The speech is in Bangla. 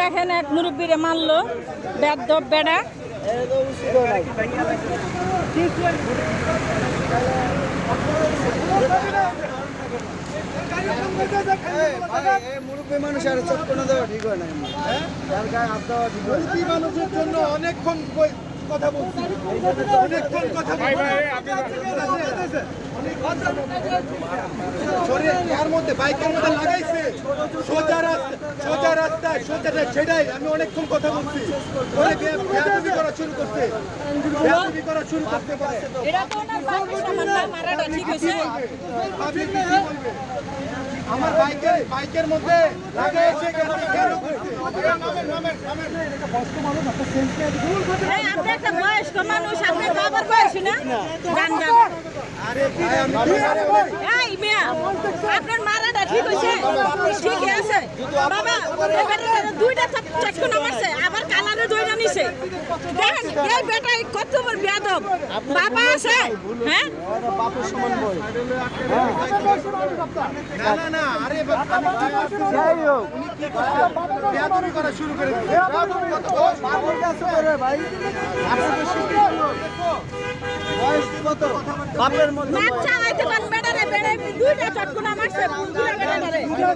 দেখেন এক মুরব্বীরে মারলো বেদব বেড়া। মুরব্বী মানুষ আর চটকনা দেওয়া ঠিক হয় না, যার গায়ে হাত দেওয়া ঠিক হয়। মুরব্বী মানুষের জন্য অনেকক্ষণ কথা বলছি, অনেকক্ষণ কথা ইয়ার মধ্যে বাইকের মধ্যে লাগাইছে সোজা রাস্তায় সেটাই আমি অনেকক্ষণ কথা বলছি। পরে বেয়াদবি করা শুরু করতে পারে। আমার বাইকের মধ্যে লাগাইছে বয়স্ক মানুষ, আপনার বাবার বয়স না আপনার মারাটা ঠিক হয়েছে, ঠিক আছে বাবা। দুইটা চটকনা মারছে, আবার কালারে দইটা নিছে। দেখেন এই বেটা কত বড় বেয়াদব বাবা আছে। হ্যাঁ না আরে বেয়াদবি করা শুরু করে বাপের মধ্যে দুইটা চটকনা মারছে।